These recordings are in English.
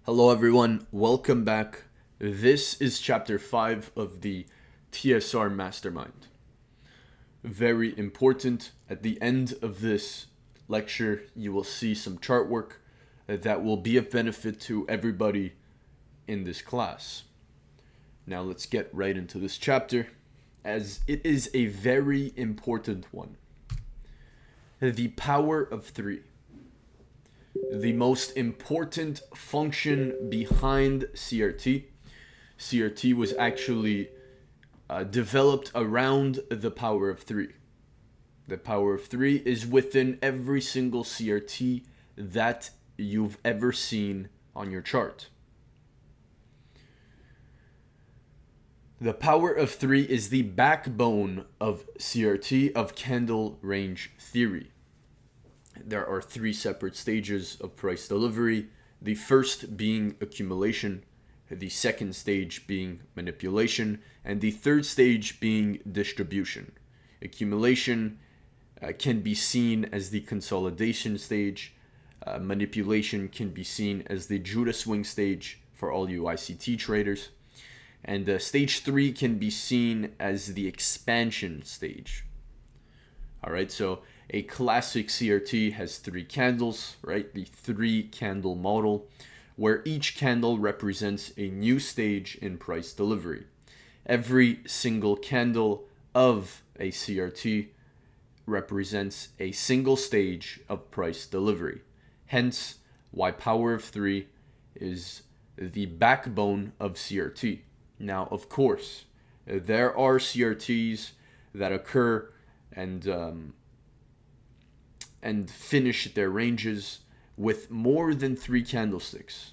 Hello everyone, welcome back. This is chapter 5 of the TSR Mastermind. Very important, at the end of this lecture you will see some chart work that will be of benefit to everybody in this class. Now let's get right into this chapter, as it is a very important one. The power of 3. The most important function behind CRT. CRT was actually developed around the power of 3. The power of 3 is within every single CRT that you've ever seen on your chart. The power of 3 is the backbone of CRT, of candle range theory. There are 3 separate stages of price delivery, the first being accumulation, the second stage being manipulation, and the third stage being distribution. Accumulation can be seen as the consolidation stage. Manipulation can be seen as the Judah swing stage for all you ICT traders. And stage 3 can be seen as the expansion stage. All right, so a classic CRT has 3 candles, right? The 3 candle model, where each candle represents a new stage in price delivery. Every single candle of a CRT represents a single stage of price delivery. Hence, why power of 3 is the backbone of CRT. Now, of course, there are CRTs that occur and finish their ranges with more than 3 candlesticks.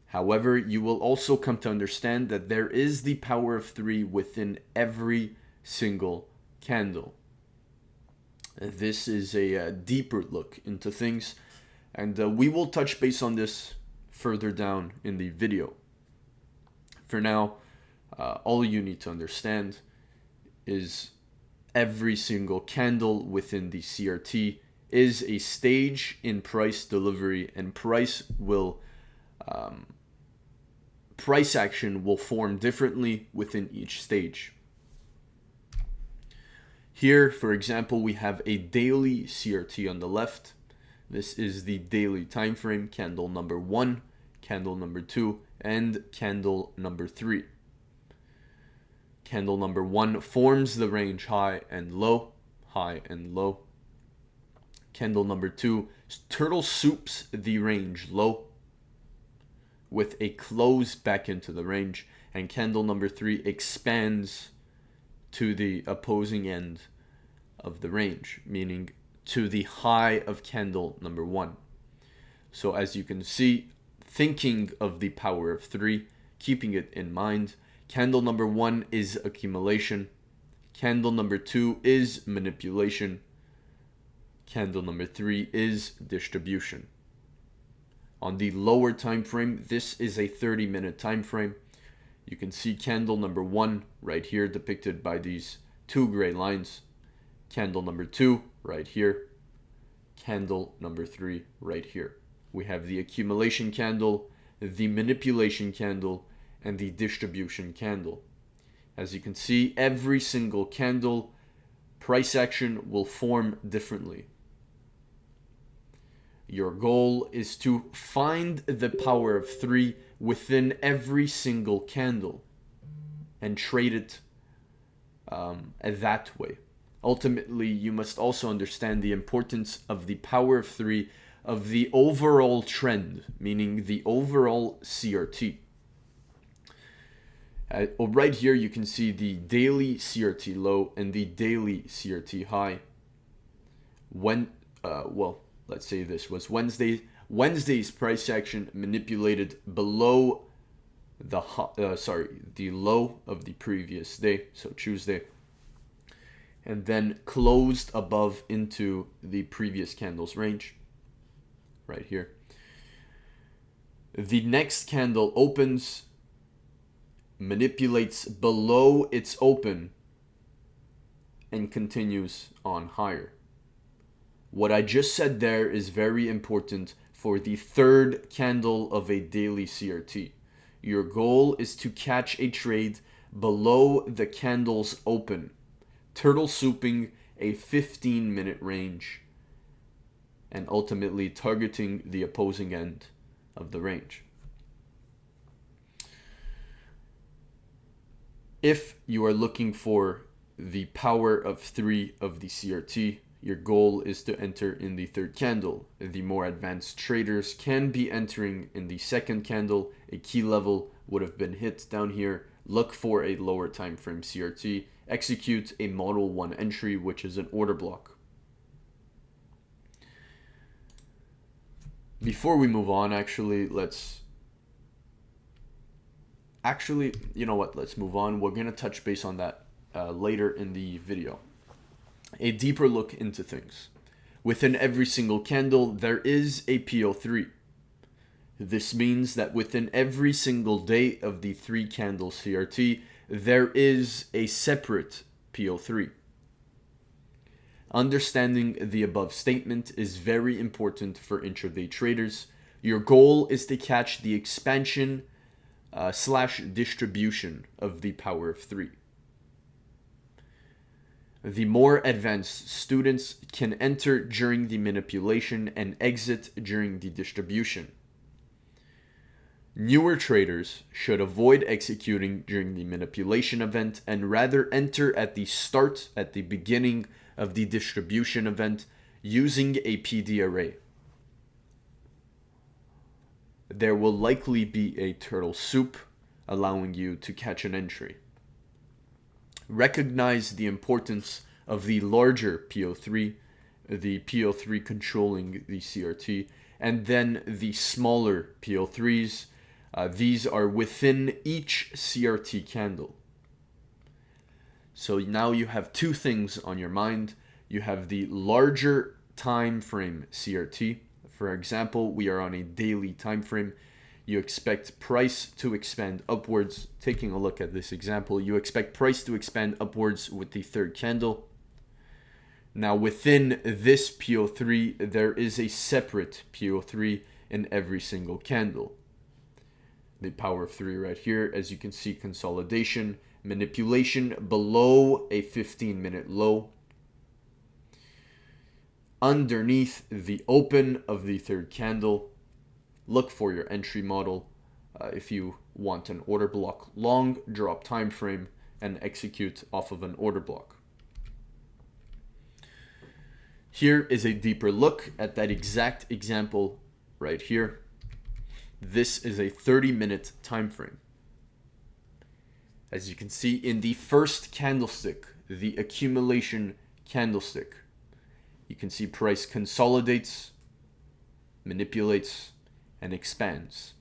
However, you will also come to understand that there is the power of 3 within every single candle. This is a deeper look into things, and we will touch base on this further down in the video. For now, all you need to understand is every single candle within the CRT is a stage in price delivery, and price action will form differently within each stage. Here, for example, we have a daily CRT on the left. This is the daily time frame, candle number 1, candle number 2, and candle number 3. Candle number 1 forms the range high and low, high and low. Candle number 2 turtle soups the range low with a close back into the range, and candle number 3 expands to the opposing end of the range, meaning to the high of candle number 1. So as you can see, thinking of the power of 3, keeping it in mind, candle number 1 is accumulation, candle number 2 is manipulation, candle number 3 is distribution. On the lower time frame, this is a 30-minute time frame. You can see candle number 1 right here depicted by these 2 gray lines, candle number 2 right here, candle number 3 right here. We have the accumulation candle, the manipulation candle, and the distribution candle. As you can see, every single candle price action will form differently. Your goal is to find the power of 3 within every single candle and trade it that way. Ultimately, you must also understand the importance of the power of 3 of the overall trend, meaning the overall CRT. Right here you can see the daily CRT low and the daily CRT high. Let's say this was Wednesday. Wednesday's price action manipulated below the low of the previous day, so Tuesday, and then closed above into the previous candle's range. Right here. The next candle opens, manipulates below its open, and continues on higher. What I just said there is very important for the third candle of a daily CRT. Your goal is to catch a trade below the candle's open, turtle souping a 15-minute range, and ultimately targeting the opposing end of the range. If you are looking for the power of 3 of the CRT, your goal is to enter in the third candle. The more advanced traders can be entering in the second candle. A key level would have been hit down here. Look for a lower time frame CRT. Execute a model 1 entry, which is an order block. Before we move on, you know what, let's move on. We're going to touch base on that later in the video. A deeper look into things. Within every single candle, there is a PO3. This means that within every single day of the 3 candle CRT, there is a separate PO3. Understanding the above statement is very important for intraday traders. Your goal is to catch the expansion / distribution of the power of 3. The more advanced students can enter during the manipulation and exit during the distribution. Newer traders should avoid executing during the manipulation event and rather enter at the beginning of the distribution event using a PD array. There will likely be a turtle soup, allowing you to catch an entry. Recognize the importance of the larger PO3, the PO3 controlling the CRT, and then the smaller PO3s. These are within each CRT candle. So now you have 2 things on your mind. You have the larger time frame CRT. For example, we are on a daily time frame. You expect price to expand upwards. Taking a look at this example, you expect price to expand upwards with the third candle. Now within this PO3, there is a separate PO3 in every single candle. The power of 3 right here, as you can see, consolidation, manipulation below a 15-minute low. Underneath the open of the third candle, look for your entry model. If you want an order block long, drop time frame and execute off of an order block. Here is a deeper look at that exact example right here. This is a 30-minute time frame. As you can see in the first candlestick, the accumulation candlestick, you can see price consolidates, manipulates, and expands.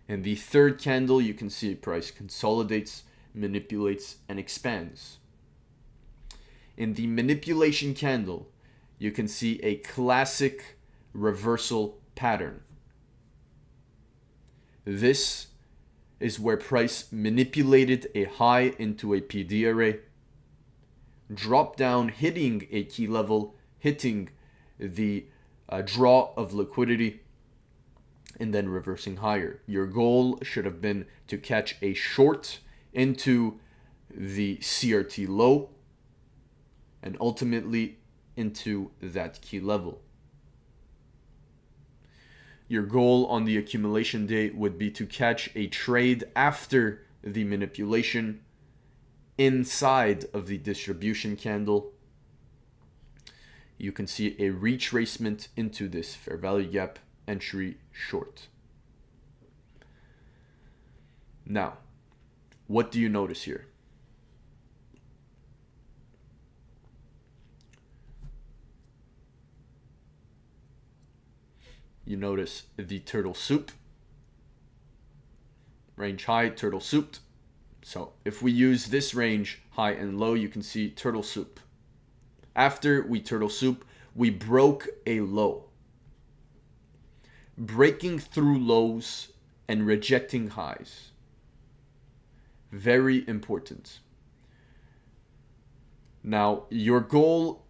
In the third candle, you can see price consolidates, manipulates, and expands. In the manipulation candle, you can see a classic reversal pattern. This is where price manipulated a high into a PD array, dropped down, hitting a key level, hitting the draw of liquidity, and then reversing higher. Your goal should have been to catch a short into the CRT low and ultimately into that key level. Your goal on the accumulation day would be to catch a trade after the manipulation inside of the distribution candle. You can see a retracement into this fair value gap, entry short. Now, what do you notice here? You notice the turtle soup, range high, turtle souped. So if we use this range, high and low, you can see turtle soup. After we turtle soup, we broke a low. Breaking through lows and rejecting highs. Very important. Now, your goal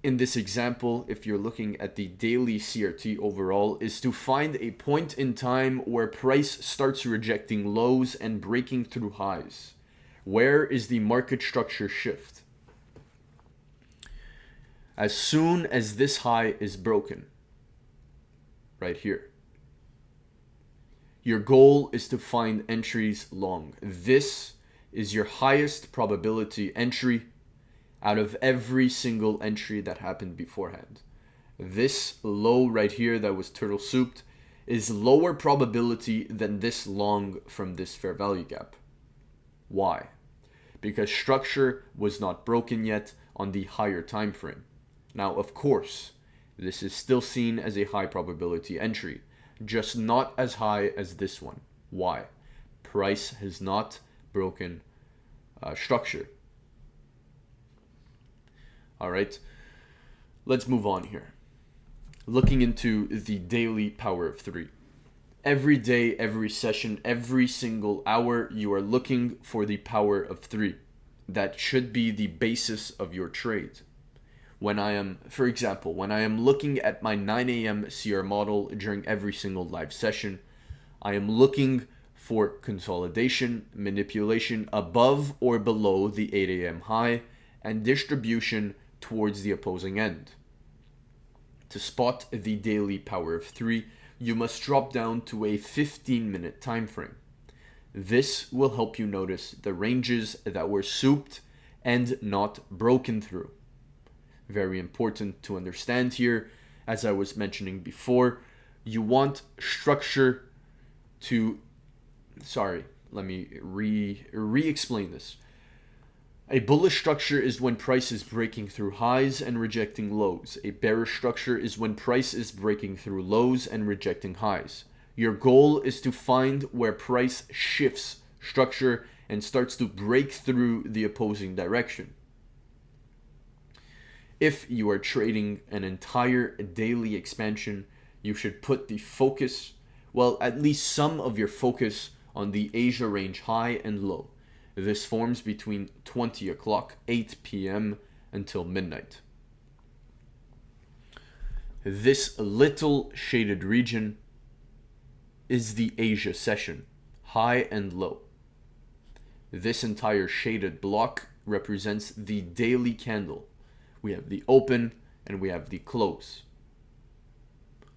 in this example, if you're looking at the daily CRT overall, is to find a point in time where price starts rejecting lows and breaking through highs. Where is the market structure shift? As soon as this high is broken, right here, your goal is to find entries long. This is your highest probability entry out of every single entry that happened beforehand. This low right here that was turtle souped is lower probability than this long from this fair value gap. Why? Because structure was not broken yet on the higher time frame. Now, of course, this is still seen as a high probability entry, just not as high as this one. Why? Price has not broken structure. All right, let's move on here. Looking into the daily power of three. Every day, every session, every single hour, you are looking for the power of three. That should be the basis of your trade. When I am, for example, when I am looking at my 9 a.m. CR model during every single live session, I am looking for consolidation, manipulation above or below the 8 a.m. high, and distribution towards the opposing end. To spot the daily power of three, you must drop down to a 15-minute time frame. This will help you notice the ranges that were souped and not broken through. Very important to understand here, as I was mentioning before, you want structure to, let me re-explain this. A bullish structure is when price is breaking through highs and rejecting lows. A bearish structure is when price is breaking through lows and rejecting highs. Your goal is to find where price shifts structure and starts to break through the opposing direction. If you are trading an entire daily expansion, you should put the focus, well, at least some of your focus on the Asia range high and low. This forms between 20 o'clock, 8 p.m. until midnight. This little shaded region is the Asia session, high and low. This entire shaded block represents the daily candle. We have the open and we have the close.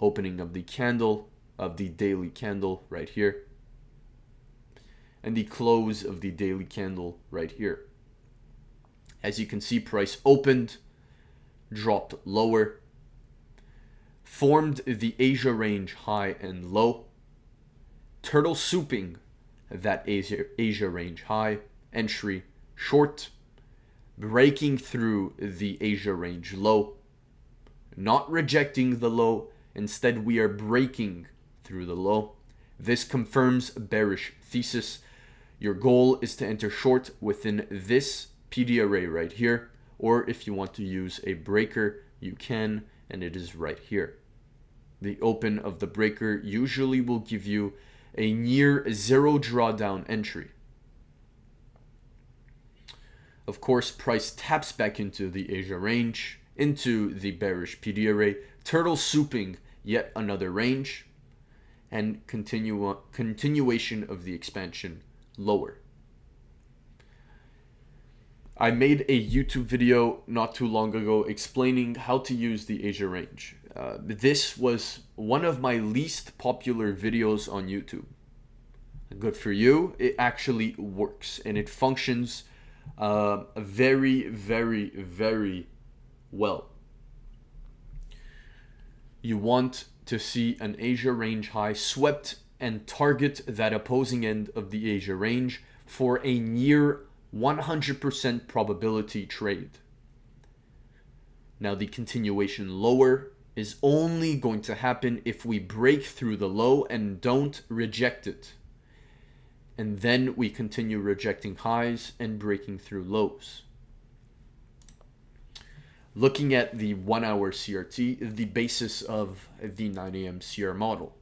Opening of the candle, of the daily candle right here, and the close of the daily candle right here. As you can see, price opened, dropped lower, formed the Asia range high and low, turtle souping that Asia range high, entry short, breaking through the Asia range low, not rejecting the low, instead we are breaking through the low. This confirms bearish thesis. Your goal is to enter short within this PD array right here, or if you want to use a breaker, you can, and it is right here. The open of the breaker usually will give you a near zero drawdown entry. Of course, price taps back into the Asia range, into the bearish PD array, turtle souping yet another range, and continuation of the expansion lower. I made a YouTube video not too long ago explaining how to use the Asia range. This was one of my least popular videos on YouTube. Good for you, it actually works and it functions very, very, very well. You want to see an Asia range high swept and target that opposing end of the Asia range for a near 100% probability trade. Now the continuation lower is only going to happen if we break through the low and don't reject it. And then we continue rejecting highs and breaking through lows. Looking at the 1 hour CRT, the basis of the 9 a.m. CR model.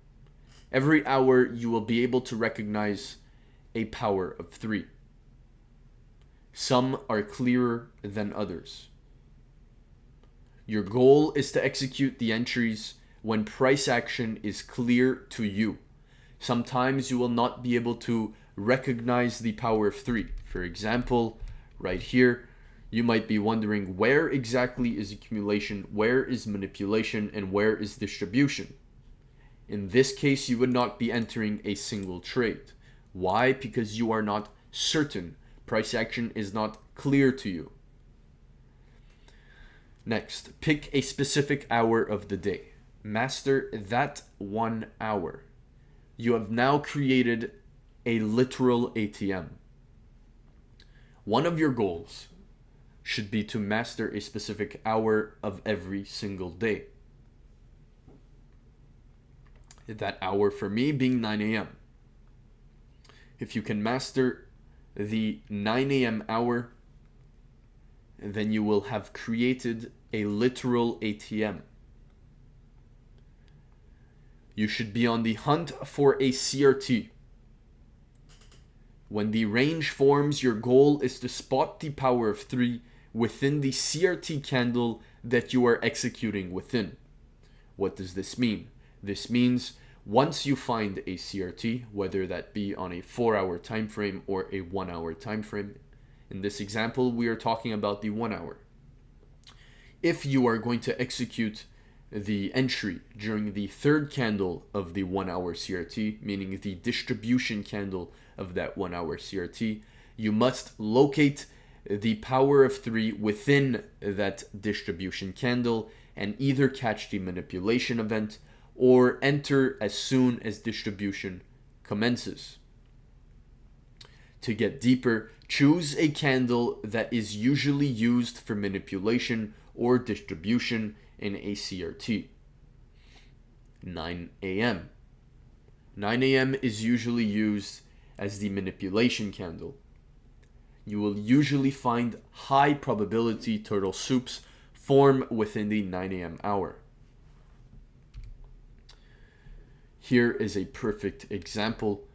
Every hour you will be able to recognize a power of 3. Some are clearer than others. Your goal is to execute the entries when price action is clear to you. Sometimes you will not be able to recognize the power of 3. For example, right here, you might be wondering where exactly is accumulation, where is manipulation, and where is distribution. In this case, you would not be entering a single trade. Why? Because you are not certain. Price action is not clear to you. Next, pick a specific hour of the day. Master that 1 hour. You have now created a literal ATM. One of your goals should be to master a specific hour of every single day. That hour for me being 9 a.m. If you can master the 9 a.m. hour, then you will have created a literal ATM. You should be on the hunt for a CRT. When the range forms, your goal is to spot the power of 3 within the CRT candle that you are executing within. What does this mean? This means once you find a CRT, whether that be on a 4-hour time frame or a 1-hour time frame, in this example, we are talking about the 1 hour. If you are going to execute the entry during the third candle of the 1 hour CRT, meaning the distribution candle of that 1 hour CRT, you must locate the power of 3 within that distribution candle and either catch the manipulation event or enter as soon as distribution commences. To get deeper, choose a candle that is usually used for manipulation or distribution in a CRT. 9 a.m. 9 a.m. is usually used as the manipulation candle. You will usually find high probability turtle soups form within the 9 a.m. hour. Here is a perfect example.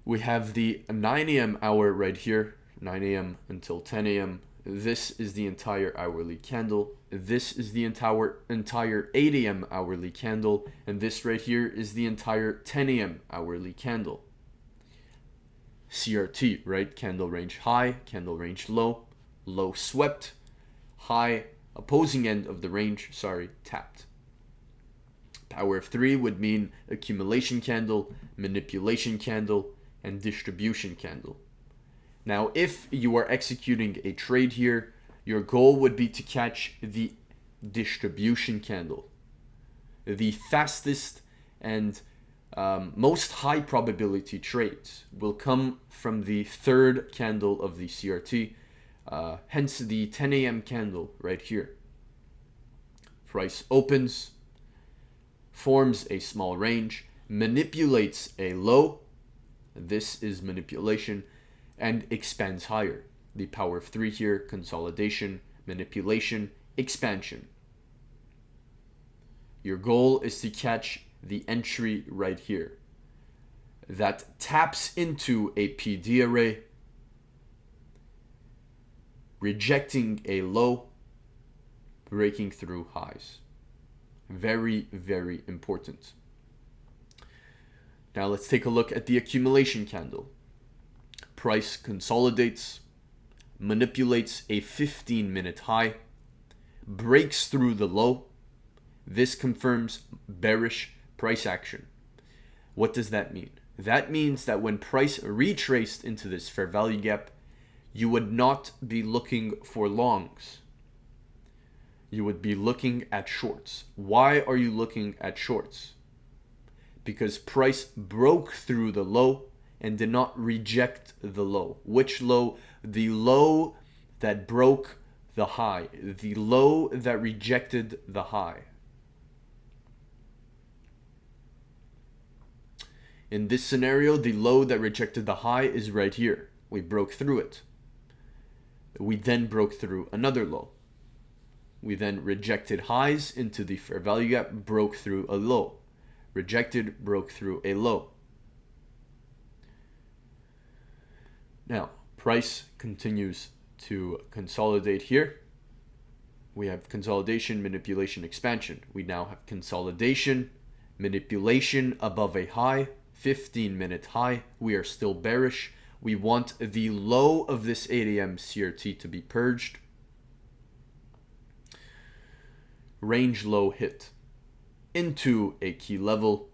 We have the 9 a.m. hour right here, 9 a.m. until 10 a.m. This is the entire hourly candle. This is the entire 8 a.m. hourly candle. And this right here is the entire 10 a.m. hourly candle. CRT, right? Candle range high, candle range low, low swept, high opposing end of the range, tapped. Power of 3 would mean accumulation candle, manipulation candle, and distribution candle. Now, if you are executing a trade here, your goal would be to catch the distribution candle. The fastest and most high probability trades will come from the third candle of the CRT, hence the 10 a.m. candle right here. Price opens, forms a small range, manipulates a low, this is manipulation, and expands higher. The power of 3 here, consolidation, manipulation, expansion. Your goal is to catch the entry right here that taps into a PD array, rejecting a low, breaking through highs. Very, very important. Now let's take a look at the accumulation candle. Price consolidates, manipulates a 15-minute high, breaks through the low. This confirms bearish price action. What does that mean? That means that when price retraced into this fair value gap, you would not be looking for longs. You would be looking at shorts. Why are you looking at shorts? Because price broke through the low and did not reject the low. Which low? The low that broke the high. The low that rejected the high. In this scenario, the low that rejected the high is right here. We broke through it. We then broke through another low. We then rejected highs into the fair value gap, broke through a low. Rejected, broke through a low. Now, price continues to consolidate here. we have consolidation, manipulation, expansion. We now have consolidation, manipulation above a high, 15-minute high. We are still bearish. We want the low of this 8 a.m. CRT to be purged. Range low hit into a key level.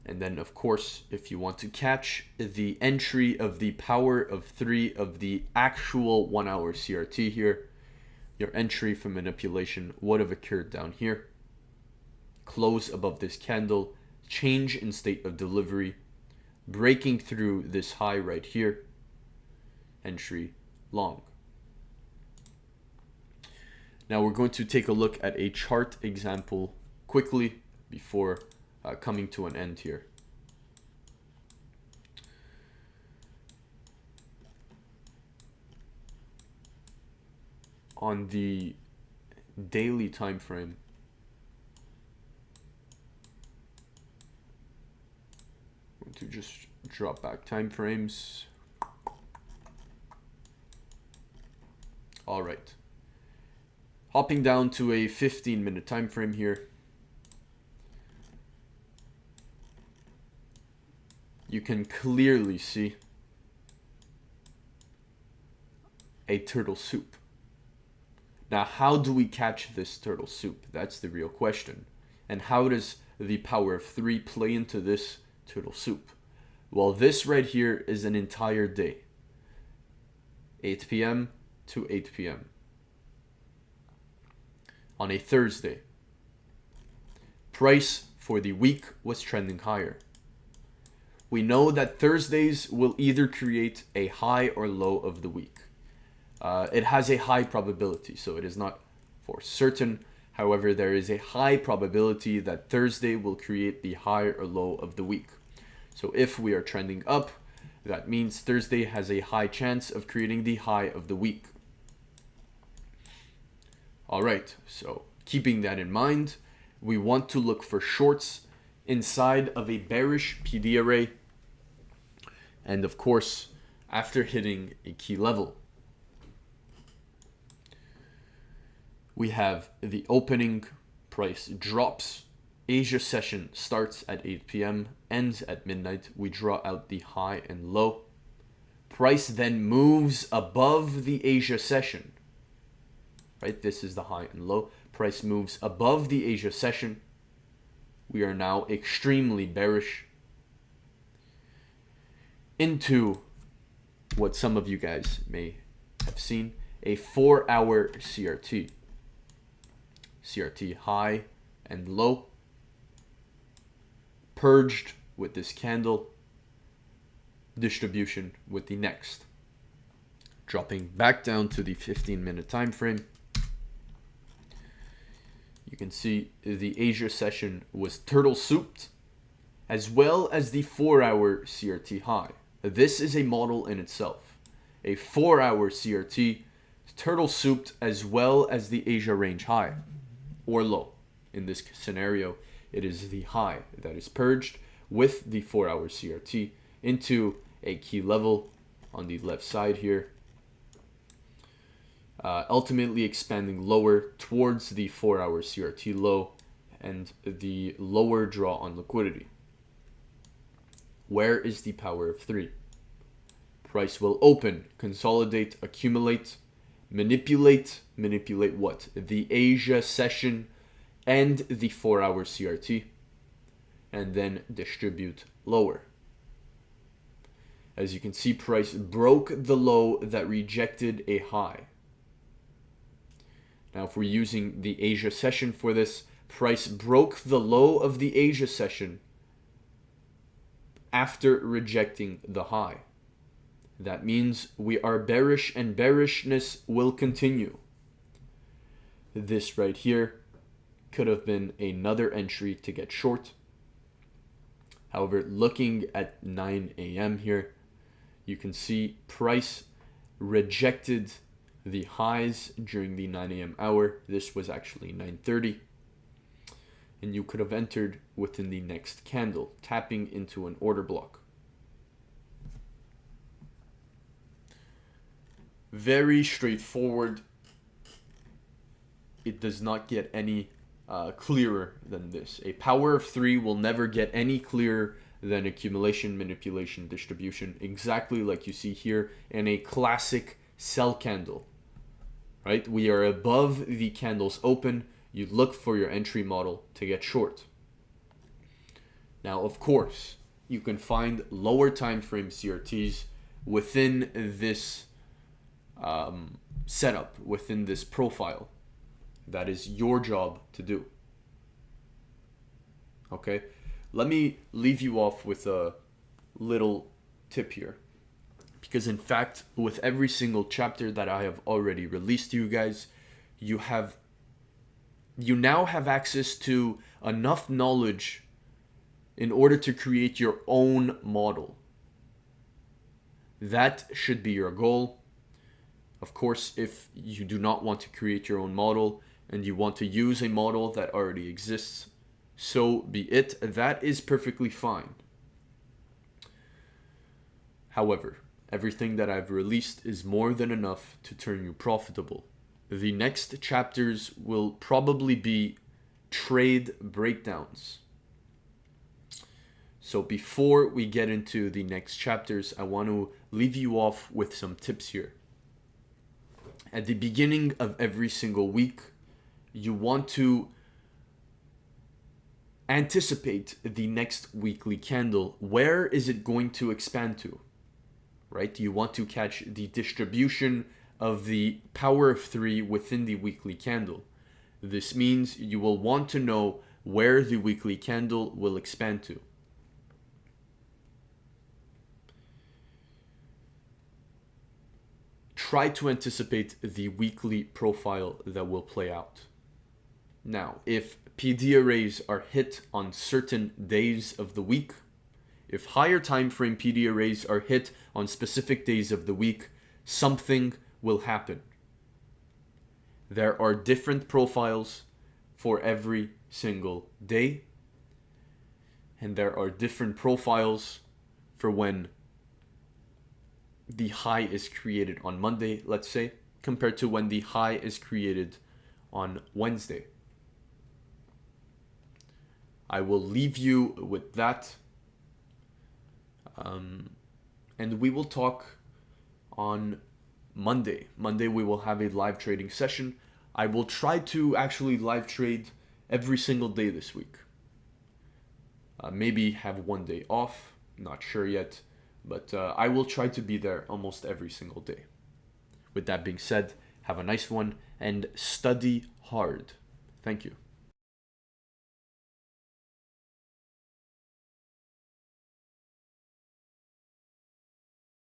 And then, of course, if you want to catch the entry of the power of 3 of the actual 1 hour CRT here, your entry for manipulation would have occurred down here. Close above this candle, change in state of delivery, breaking through this high right here, entry long. Now we're going to take a look at a chart example quickly before coming to an end here. On the daily time frame, I'm going to just drop back time frames. All right. Hopping down to a 15-minute time frame here. You can clearly see a turtle soup. Now, how do we catch this turtle soup? That's the real question. And how does the power of 3 play into this turtle soup? Well, this right here is an entire day. 8 p.m. to 8 p.m. on a Thursday. Price for the week was trending higher. We know that Thursdays will either create a high or low of the week. It has a high probability, so it is not for certain. However, there is a high probability that Thursday will create the high or low of the week. So if we are trending up, that means Thursday has a high chance of creating the high of the week. All right, so keeping that in mind, we want to look for shorts inside of a bearish PD array. And of course, after hitting a key level, we have the opening, price drops, Asia session starts at 8 p.m., ends at midnight. We draw out the high and low. Price then moves above the Asia session. Right, this is the high and low. Price moves above the Asia session. We are now extremely bearish into what some of you guys may have seen, a 4-hour CRT. CRT high and low, purged with this candle, distribution with the next. Dropping back down to the 15-minute time frame, you can see the Asia session was turtle souped, as well as the 4-hour CRT high. This is a model in itself. A 4-hour CRT turtle souped as well as the Asia range high or low. In this scenario, it is the high that is purged with the 4-hour CRT into a key level on the left side here. Ultimately expanding lower towards the 4-hour CRT low and the lower draw on liquidity. Where is the power of 3? Price will open, consolidate, accumulate, manipulate what? The Asia session and the 4-hour CRT, and then distribute lower. As you can see, price broke the low that rejected a high. Now, if we're using the Asia session for this, price broke the low of the Asia session after rejecting the high. That means we are bearish and bearishness will continue. This right here could have been another entry to get short. However, looking at 9 a.m. here, you can see price rejected the highs during the 9 a.m. hour. This was actually 9:30. And you could have entered within the next candle, tapping into an order block. Very straightforward. it does not get any clearer than this. A power of 3 will never get any clearer than accumulation, manipulation, distribution, exactly like you see here in a classic sell candle, right? We are above the candles open. You look for your entry model to get short. Now, of course, you can find lower time frame CRTs within this setup, within this profile. That is your job to do. Okay, let me leave you off with a little tip here, because in fact, with every single chapter that I have already released to you guys, you now have access to enough knowledge in order to create your own model. That should be your goal. Of course, if you do not want to create your own model and you want to use a model that already exists, so be it. That is perfectly fine. However, everything that I've released is more than enough to turn you profitable. The next chapters will probably be trade breakdowns. So before we get into the next chapters, I want to leave you off with some tips here. At the beginning of every single week, you want to anticipate the next weekly candle. Where is it going to expand to? Right? You want to catch the distribution of the power of 3 within the weekly candle. This means you will want to know where the weekly candle will expand to. Try to anticipate the weekly profile that will play out. Now, if PD arrays are hit on certain days of the week, if higher time frame PD arrays are hit on specific days of the week, something will happen. There are different profiles for every single day, and there are different profiles for when the high is created on Monday, let's say, compared to when the high is created on Wednesday. I will leave you with that. And we will talk on Monday. Monday we will have a live trading session. I will try to actually live trade every single day this week. Maybe have one day off, not sure yet. But I will try to be there almost every single day. With that being said, have a nice one and study hard. Thank you.